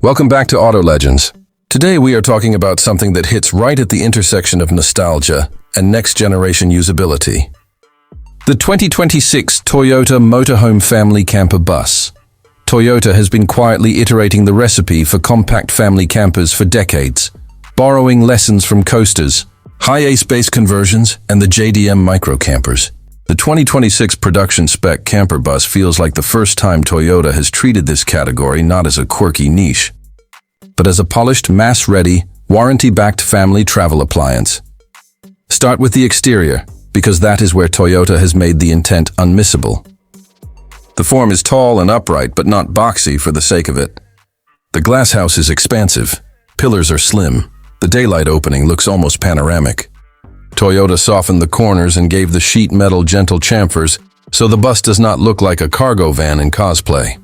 Welcome back to Auto Legends. Today we are talking about something that hits right at the intersection of nostalgia and next-generation usability. The 2026 Toyota Motorhome family camper bus. Toyota has been quietly iterating the recipe for compact family campers for decades, borrowing lessons from coasters, high-ace base conversions, and the JDM micro campers. The 2026 production spec camper bus feels like the first time Toyota has treated this category not as a quirky niche, but as a polished, mass-ready, warranty-backed family travel appliance. Start with the exterior, because that is where Toyota has made the intent unmissable. The form is tall and upright, but not boxy for the sake of it. The glasshouse is expansive, pillars are slim, the daylight opening looks almost panoramic. Toyota softened the corners and gave the sheet metal gentle chamfers, so the bus does not look like a cargo van in cosplay.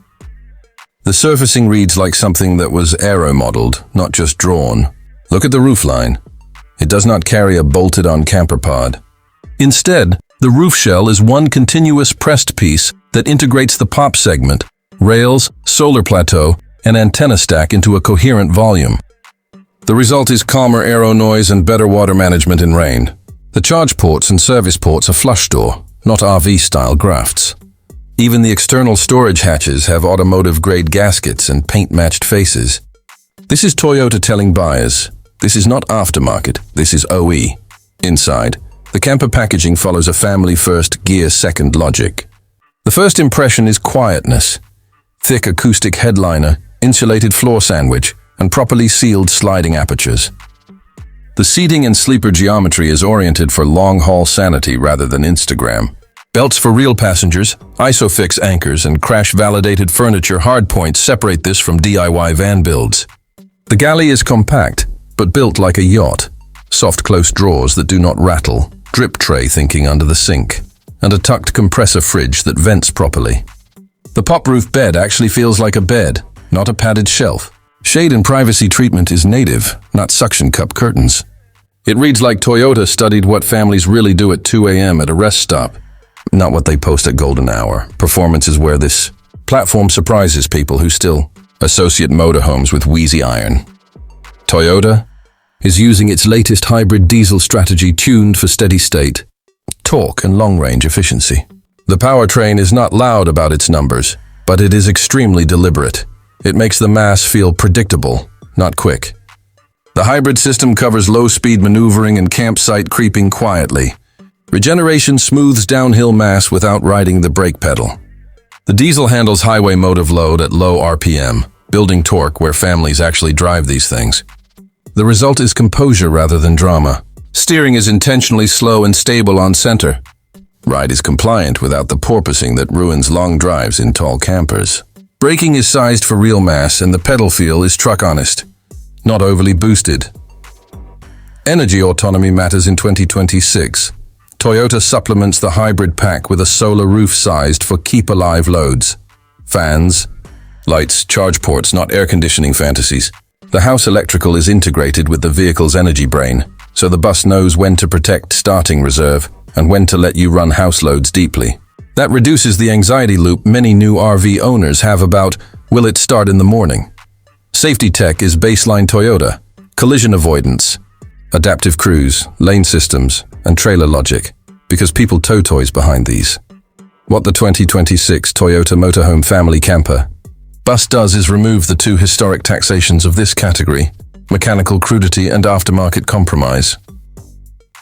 The surfacing reads like something that was aero-modeled, not just drawn. Look at the roofline. It does not carry a bolted-on camper pod. Instead, the roof shell is one continuous pressed piece that integrates the pop segment, rails, solar plateau, and antenna stack into a coherent volume. The result is calmer aero noise and better water management in rain. The charge ports and service ports are flush door, not RV-style grafts. Even the external storage hatches have automotive-grade gaskets and paint-matched faces. This is Toyota telling buyers, this is not aftermarket, this is OE. Inside, the camper packaging follows a family-first, gear-second logic. The first impression is quietness. Thick acoustic headliner, insulated floor sandwich, and properly sealed sliding apertures. The seating and sleeper geometry is oriented for long-haul sanity rather than Instagram. Belts for real passengers, ISOFIX anchors, and crash-validated furniture hardpoints separate this from DIY van builds. The galley is compact, but built like a yacht. Soft close drawers that do not rattle, drip tray thinking under the sink, and a tucked compressor fridge that vents properly. The pop-roof bed actually feels like a bed, not a padded shelf. Shade and privacy treatment is native, not suction cup curtains. It reads like Toyota studied what families really do at 2 a.m. at a rest stop, not what they post at golden hour. Performance is where this platform surprises people who still associate motorhomes with wheezy iron. Toyota is using its latest hybrid diesel strategy tuned for steady state, torque, and long-range efficiency. The powertrain is not loud about its numbers, but it is extremely deliberate. It makes the mass feel predictable, not quick. The hybrid system covers low-speed maneuvering and campsite creeping quietly. Regeneration smooths downhill mass without riding the brake pedal. The diesel handles highway motive load at low RPM, building torque where families actually drive these things. The result is composure rather than drama. Steering is intentionally slow and stable on center. Ride is compliant without the porpoising that ruins long drives in tall campers. Braking is sized for real mass and the pedal feel is truck honest, not overly boosted. Energy autonomy matters in 2026. Toyota supplements the hybrid pack with a solar roof sized for keep-alive loads. Fans, lights, charge ports, not air conditioning fantasies. The house electrical is integrated with the vehicle's energy brain, so the bus knows when to protect starting reserve and when to let you run house loads deeply. That reduces the anxiety loop many new RV owners have about, will it start in the morning? Safety tech is baseline Toyota, collision avoidance, adaptive cruise, lane systems, and trailer logic, because people tow toys behind these. What the 2026 Toyota Motorhome family camper bus does is remove the two historic taxations of this category, mechanical crudity and aftermarket compromise.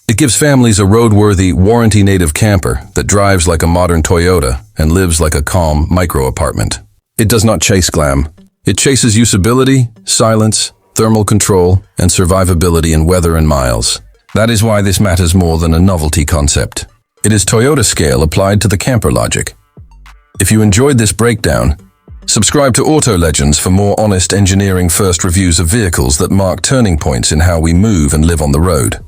It gives families a roadworthy, warranty-native camper that drives like a modern Toyota and lives like a calm micro-apartment. It does not chase glam. It chases usability, silence, thermal control, and survivability in weather and miles. That is why this matters more than a novelty concept. It is Toyota scale applied to the camper logic. If you enjoyed this breakdown, subscribe to Auto Legends for more honest engineering-first reviews of vehicles that mark turning points in how we move and live on the road.